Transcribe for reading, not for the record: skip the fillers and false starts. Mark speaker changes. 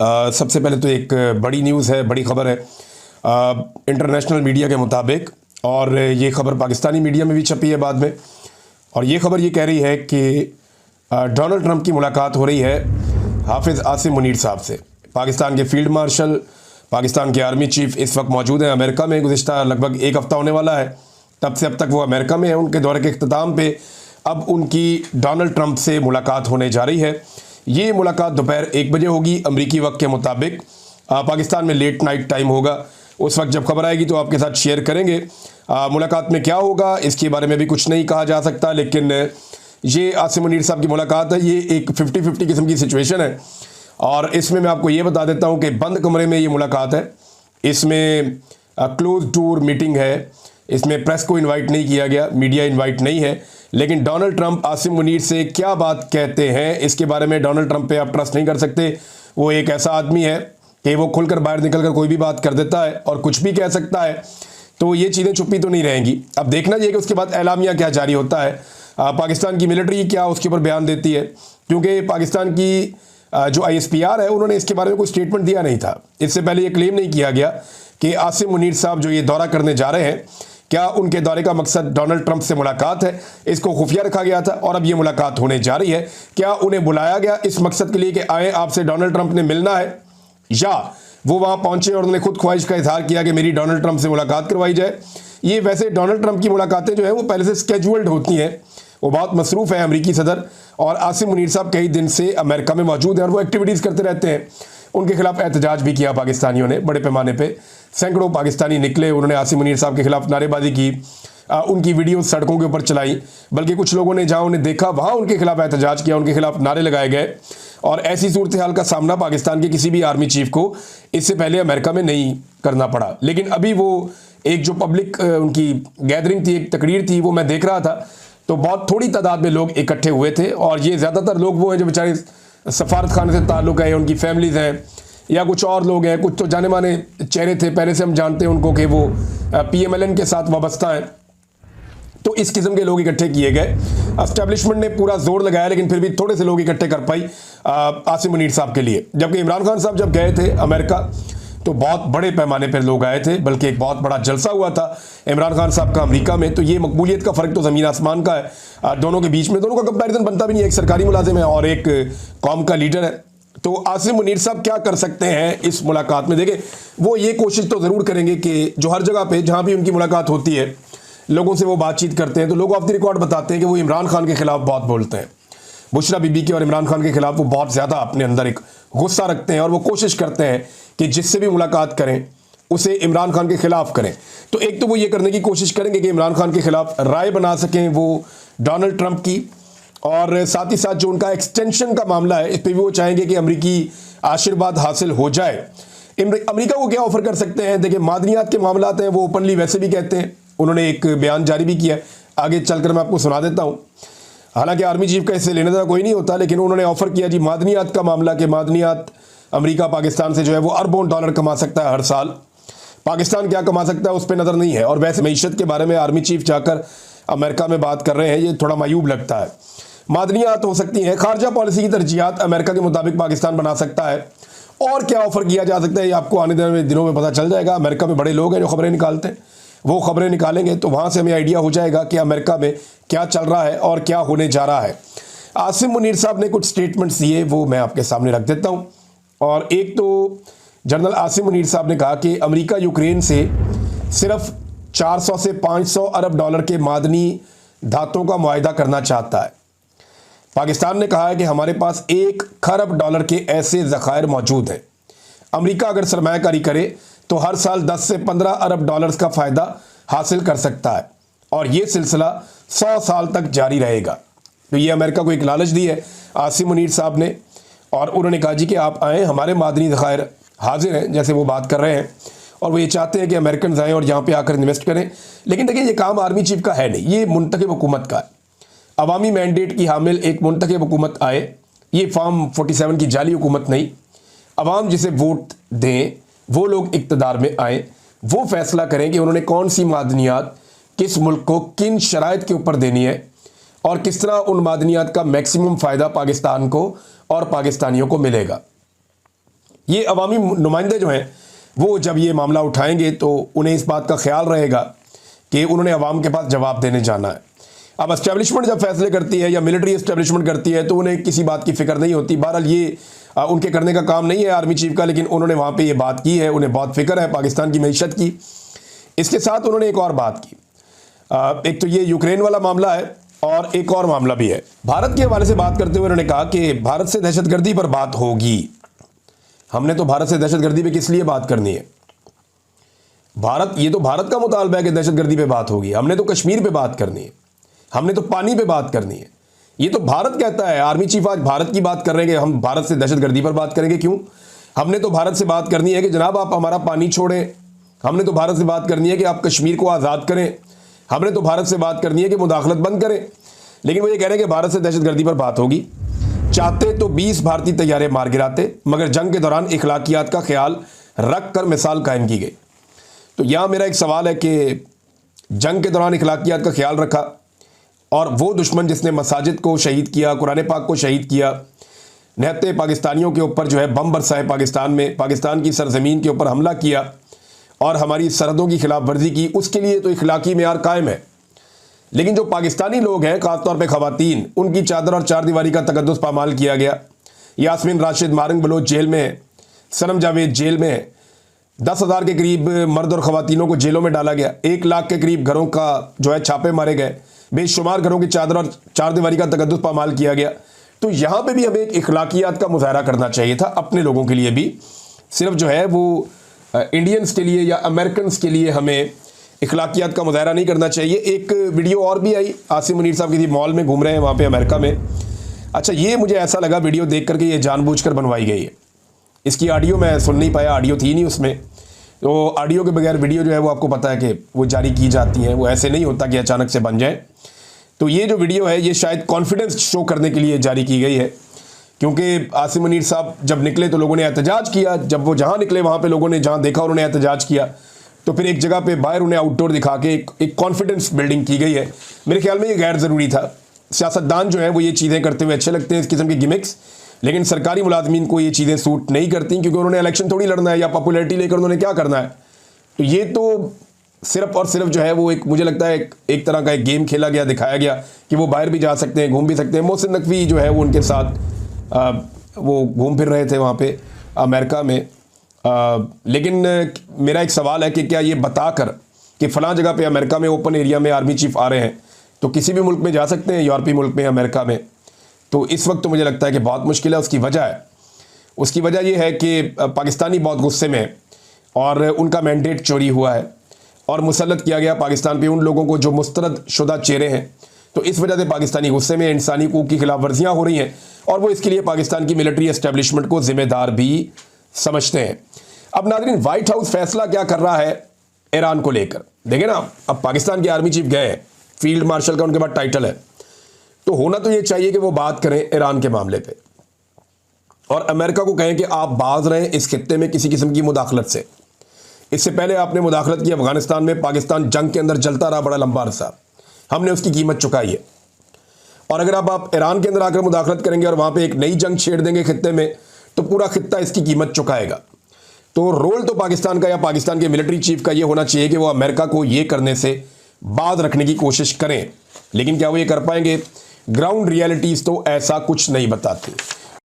Speaker 1: सबसे पहले तो एक बड़ी न्यूज़ है, बड़ी खबर है इंटरनेशनल मीडिया के मुताबिक, और ये खबर पाकिस्तानी मीडिया में भी छपी है बाद में। और ये खबर ये कह रही है कि डोनाल्ड ट्रंप की मुलाकात हो रही है हाफिज़ आसिम मुनीर साहब से। पाकिस्तान के फील्ड मार्शल, पाकिस्तान के आर्मी चीफ इस वक्त मौजूद हैं अमेरिका में। गुज़िश्ता लगभग एक हफ़्ता होने वाला है तब से अब तक वो अमेरिका में है। उनके दौरे के इख्तिताम पे अब उनकी डोनाल्ड ट्रंप से मुलाकात होने जा रही है। ये मुलाकात दोपहर 1 बजे होगी अमरीकी वक्त के मुताबिक। पाकिस्तान में लेट नाइट टाइम होगा। उस वक्त जब खबर आएगी तो आपके साथ शेयर करेंगे। मुलाकात में क्या होगा इसके बारे में भी कुछ नहीं कहा जा सकता, लेकिन ये आसिम मुनीर साहब की मुलाकात है। ये एक 50-50 किस्म की सिचुएशन है और इसमें मैं आपको ये बता देता हूँ कि बंद कमरे में ये मुलाकात है। इसमें क्लोज डोर मीटिंग है। इसमें प्रेस को इनवाइट नहीं किया गया, मीडिया इनवाइट नहीं है। लेकिन डोनाल्ड ट्रंप आसिम मुनीर से क्या बात कहते हैं इसके बारे में डोनाल्ड ट्रंप पे आप ट्रस्ट नहीं कर सकते। वो एक ऐसा आदमी है कि वो खुलकर बाहर निकलकर कोई भी बात कर देता है और कुछ भी कह सकता है, तो ये चीज़ें छुपी तो नहीं रहेंगी। अब देखना चाहिए कि उसके बाद एलामिया क्या जारी होता है। पाकिस्तान की मिलिट्री क्या उसके ऊपर बयान देती है, क्योंकि पाकिस्तान की जो ISPR है उन्होंने इसके बारे में कोई स्टेटमेंट दिया नहीं था। इससे पहले ये क्लेम नहीं किया गया कि आसिम मुनीर साहब जो ये दौरा करने जा रहे हैं, क्या उनके दौरे का मकसद डोनाल्ड ट्रंप से मुलाकात है। इसको खुफिया रखा गया था और अब ये मुलाकात होने जा रही है। क्या उन्हें बुलाया गया इस मकसद के लिए कि आए आपसे डोनाल्ड ट्रंप ने मिलना है, या वो वहाँ पहुँचे और उन्होंने खुद ख्वाहिश का इजहार किया कि मेरी डोनाल्ड ट्रंप से मुलाकात करवाई जाए। ये वैसे डोनाल्ड ट्रंप की मुलाकातें जो है वो पहले से स्केजुअल्ड होती हैं। वो बहुत मसरूफ़ है अमरीकी सदर, और आसिम मुनीर साहब कई दिन से अमेरिका में मौजूद हैं और वो एक्टिविटीज़ करते रहते हैं। उनके खिलाफ एहतजाज भी किया पाकिस्तानियों ने बड़े पैमाने पे। सैकड़ों पाकिस्तानी निकले, उन्होंने आसिम मुनीर साहब के खिलाफ नारेबाजी की, उनकी वीडियो सड़कों के ऊपर चलाई। बल्कि कुछ लोगों ने जहां उन्हें देखा वहां उनके खिलाफ एहतजाज किया, उनके खिलाफ नारे लगाए गए। और ऐसी सूरत हाल का सामना पाकिस्तान के किसी भी आर्मी चीफ को इससे पहले अमेरिका में नहीं करना पड़ा। लेकिन अभी वो एक जो पब्लिक उनकी गैदरिंग थी, एक तकरीर थी, वो मैं देख रहा था, तो बहुत थोड़ी तादाद में लोग इकट्ठे हुए थे। और ये ज़्यादातर लोग वो हैं जो बेचारे सफारत खाने से ताल्लुक़ है, उनकी फैमिलीज़ हैं, या कुछ और लोग हैं। कुछ तो जाने माने चेहरे थे, पहले से हम जानते हैं उनको कि वो PMLN के साथ वाबस्ता हैं। तो इस किस्म के लोग इकट्ठे किए गए। एस्टेब्लिशमेंट ने पूरा जोर लगाया, लेकिन फिर भी थोड़े से लोग इकट्ठे कर पाई आसिम मुनीर साहब के लिए। जबकि इमरान खान साहब जब गए थे अमेरिका तो बहुत बड़े पैमाने पर लोग आए थे, बल्कि एक बहुत बड़ा जलसा हुआ था इमरान खान साहब का अमेरिका में। तो ये मकबूलियत का फ़र्क तो ज़मीन आसमान का है दोनों के बीच में। दोनों का कंपैरिजन बनता भी नहीं है। एक सरकारी मुलाजिम है और एक कौम का लीडर है। तो आसिम मुनीर साहब क्या कर सकते हैं इस मुलाकात में? देखिए, वो ये कोशिश तो ज़रूर करेंगे कि जो हर जगह पे जहाँ भी उनकी मुलाकात होती है, लोगों से वो बातचीत करते हैं, तो लोग ऑफ द रिकॉर्ड बताते हैं कि वो इमरान खान के खिलाफ बहुत बोलते हैं। बुशरा बीबी के और इमरान खान के खिलाफ वो बहुत ज़्यादा अपने अंदर एक गुस्सा रखते हैं और वो कोशिश करते हैं कि जिससे भी मुलाकात करें उसे इमरान खान के खिलाफ करें। तो एक तो वो ये करने की कोशिश करेंगे कि इमरान खान के खिलाफ राय बना सकें वो डोनाल्ड ट्रंप की, और साथ ही साथ जो उनका एक्सटेंशन का मामला है इस पर भी वो चाहेंगे कि अमरीकी आशीर्वाद हासिल हो जाए। अमरीका को क्या ऑफर कर सकते हैं? देखिए, मादनियात के मामला हैं वो ओपनली वैसे भी कहते हैं। उन्होंने एक बयान जारी भी किया है, आगे चलकर मैं आपको सुना देता हूँ। हालांकि आर्मी चीफ का इससे लेने देना कोई नहीं होता, लेकिन उन्होंने ऑफर किया जी मादनियात का मामला, कि मादनियात अमरीका पाकिस्तान से जो है वो अरबों डॉलर कमा सकता है हर साल। पाकिस्तान क्या कमा सकता है उस पर नज़र नहीं है। और वैसे मईशत के बारे में आर्मी चीफ जाकर अमेरिका में बात कर रहे हैं, ये थोड़ा मायूब लगता है। मादनियात हो सकती हैं, खारजा पॉलिसी की तरजीहात अमेरिका के मुताबिक पाकिस्तान बना सकता है। और क्या ऑफर किया जा सकता है ये आपको आने वाले दिनों में पता चल जाएगा। अमेरिका में बड़े लोग हैं जो खबरें निकालते हैं, वो खबरें निकालेंगे तो वहाँ से हमें आइडिया हो जाएगा कि अमेरिका में क्या चल रहा है और क्या होने जा रहा है। आसिम मुनीर साहब ने कुछ स्टेटमेंट्स दिए, वो मैं आपके सामने रख देता हूँ। और एक तो जनरल आसिम मुनीर साहब ने कहा कि अमेरिका यूक्रेन से सिर्फ 400 से 500 अरब डॉलर के मादनी धातों का मुआहदा करना चाहता है। पाकिस्तान ने कहा है कि हमारे पास 1 खरब डॉलर के ऐसे ज़खायर मौजूद हैं। अमेरिका अगर सरमायाकारी करे तो हर साल 10 से 15 अरब डॉलर्स का फ़ायदा हासिल कर सकता है, और ये सिलसिला 100 साल तक जारी रहेगा। तो ये अमेरिका को एक लालच दी है आसिम मुनीर साहब ने, और उन्होंने कहा जी कि आप आएँ, हमारे मादनी ज़खायर हाजिर हैं, जैसे वो बात कर रहे हैं। और वो ये चाहते हैं कि अमेरिकन आएँ और यहाँ पे आकर इन्वेस्ट करें। लेकिन देखिए, ये काम आर्मी चीफ का है नहीं, ये मुंतखब हुकूमत का है। अवामी मैंडेट की हामिल एक मुंतखब हुकूमत आए, ये फॉर्म 47 की जाली हुकूमत नहीं। अवाम जिसे वोट दें वो लोग इक़्तिदार में आए, वो फैसला करें कि उन्होंने कौन सी मादनियात किस मुल्क को किन शराइत के ऊपर देनी है, और किस तरह उन मादनियात का मैक्सिमम फ़ायदा पाकिस्तान को और पाकिस्तानियों को मिलेगा। ये अवामी नुमाइंदे जो हैं वो जब ये मामला उठाएंगे तो उन्हें इस बात का ख्याल रहेगा कि उन्होंने अवाम के पास जवाब देने जाना है। अब एस्टेब्लिशमेंट जब फैसले करती है या मिलिट्री एस्टेब्लिशमेंट करती है तो उन्हें किसी बात की फिक्र नहीं होती। बहरहाल ये उनके करने का काम नहीं है आर्मी चीफ का, लेकिन उन्होंने वहाँ पे ये बात की है, उन्हें बहुत फिक्र है पाकिस्तान की मईशत की। इसके साथ उन्होंने एक और बात की, एक तो ये यूक्रेन वाला मामला है और एक और मामला भी है। भारत के हवाले से बात करते हुए उन्होंने कहा कि भारत से दहशतगर्दी पर बात होगी। हमने तो भारत से दहशतगर्दी पे किस लिए बात करनी है? ये तो भारत का मुतालबा है कि दहशतगर्दी पे बात होगी। हमने तो कश्मीर पे बात करनी है, हमने तो पानी पे बात करनी है। ये तो भारत कहता है। आर्मी चीफ आज भारत की बात कर रहे हैं कि हम भारत से दहशतगर्दी पर बात करेंगे। क्यों? हमने तो भारत से बात करनी है कि जनाब आप हमारा पानी छोड़ें। हमने तो भारत से बात करनी है कि आप कश्मीर को आज़ाद करें। हमने तो भारत से बात करनी है कि मुदाखलत बंद करें। लेकिन वो ये कह रहे हैं कि भारत से दहशतगर्दी पर बात होगी। चाहते तो 20 भारतीय तैयारे मार गिराते, मगर जंग के दौरान इखलाकियात का ख्याल रख कर मिसाल कायम की गई। तो यहाँ मेरा एक सवाल है कि जंग के दौरान इखलाकियात का ख्याल रखा और वो दुश्मन जिसने मसाजिद को शहीद किया, कुरान पाक को शहीद किया, निहत्ते पाकिस्तानियों के ऊपर जो है बम बरसाए, पाकिस्तान में पाकिस्तान की सरजमीन के ऊपर हमला किया और हमारी सरहदों की खिलाफ वर्जी की, उसके लिए तो इखलाकी मेयार कायम है। लेकिन जो पाकिस्तानी लोग हैं, खासतौर पर खवातीन, उनकी चादर और चार दीवारी का तकद्दुस पामाल किया गया। यास्मीन राशिद मारंग बलोच जेल में, सनम जावेद जेल में, 10,000 के करीब मर्द और खवातीनों को जेलों में डाला गया। 1 लाख के करीब घरों का जो है छापे मारे गए। बेशुमार घरों की चादर और चार दीवारी का तकद्दुस पामाल किया गया। तो यहाँ पे भी हमें एक इखलाकियात का मुजाहरा करना चाहिए था अपने लोगों के लिए भी। सिर्फ जो है वो इंडियंस के लिए या अमेरिकन के लिए हमें इखलाकियात का मुजाहरा नहीं करना चाहिए। एक वीडियो और भी आई, आसिम मुनीर साहब किसी मॉल में घूम रहे हैं वहाँ पे अमेरिका में। अच्छा, ये मुझे ऐसा लगा वीडियो देख करके ये जानबूझकर बनवाई गई है। इसकी ऑडियो मैं सुन नहीं पाया, ऑडियो थी नहीं उसमें। तो ऑडियो के बगैर वीडियो जो है वो आपको पता है कि वो जारी की जाती हैं, वो ऐसे नहीं होता कि अचानक से बन जाए। तो ये जो वीडियो है ये शायद कॉन्फिडेंस शो करने के लिए जारी की गई है, क्योंकि आसिम मुनीर साहब जब निकले तो लोगों ने एहतजाज किया। जब वो जहाँ निकले वहाँ पे लोगों ने जहाँ देखा उन्होंने एहतजाज किया। तो फिर एक जगह पे बाहर उन्हें आउटडोर दिखा के एक कॉन्फिडेंस बिल्डिंग की गई है। मेरे ख्याल में ये गैर ज़रूरी था। सियासतदान जो है वो ये चीज़ें करते हुए अच्छे लगते हैं, इस किस्म की गिमिक्स, लेकिन सरकारी मुलाजमीन को ये चीज़ें सूट नहीं करती, क्योंकि उन्होंने इलेक्शन थोड़ी लड़ना है या पॉपुलैरिटी लेकर उन्होंने क्या करना है। तो ये तो सिर्फ और सिर्फ जो है वो एक, मुझे लगता है एक तरह का एक गेम खेला गया, दिखाया गया कि वो बाहर भी जा सकते हैं, घूम भी सकते हैं। मोहसिन नकवी जो है वो उनके साथ वो घूम फिर रहे थे वहाँ पे अमेरिका में। लेकिन मेरा एक सवाल है कि क्या ये बताकर कि फ़लाँ जगह पे अमेरिका में ओपन एरिया में आर्मी चीफ आ रहे हैं तो किसी भी मुल्क में जा सकते हैं, यूरोपीय मुल्क में, अमेरिका में? तो इस वक्त तो मुझे लगता है कि बहुत मुश्किल है। उसकी वजह ये है कि पाकिस्तानी बहुत गुस्से में है और उनका मैंडेट चोरी हुआ है और मुसल्लत किया गया पाकिस्तान पे उन लोगों को जो मुस्तरद शुदा चेहरे हैं। तो इस वजह से पाकिस्तानी गुस्से में, इंसानी हकूक़ की खिलाफ वर्जियाँ हो रही हैं और वो इसके लिए पाकिस्तान की मिलिट्री एस्टेब्लिशमेंट को ज़िम्मेदार भी समझते हैं। अब नाज़रीन, वाइट हाउस फैसला क्या कर रहा है ईरान को लेकर? देखें ना, अब पाकिस्तान के आर्मी चीफ गए हैं, फील्ड मार्शल का उनके पास टाइटल है, तो होना तो ये चाहिए कि वो बात करें ईरान के मामले पे और अमेरिका को कहें कि आप बाज रहें इस खित्ते में किसी किस्म की मुदाखलत से। इससे पहले आपने मुदाखलत की अफगानिस्तान में, पाकिस्तान जंग के अंदर जलता रहा बड़ा लंबा अरसा, हमने उसकी कीमत चुकाई है। और अगर अब आप ईरान के अंदर आकर मुदाखलत करेंगे और वहाँ पे एक नई जंग छेड़ देंगे खित्ते में, तो पूरा खित्ता इसकी कीमत चुकाएगा। तो रोल तो पाकिस्तान का या पाकिस्तान के मिलिट्री चीफ का ये होना चाहिए कि वो अमेरिका को ये करने से बाज रखने की कोशिश करें। लेकिन क्या वो ये कर पाएंगे? ग्राउंड रियलिटीज़ तो ऐसा कुछ नहीं बताती।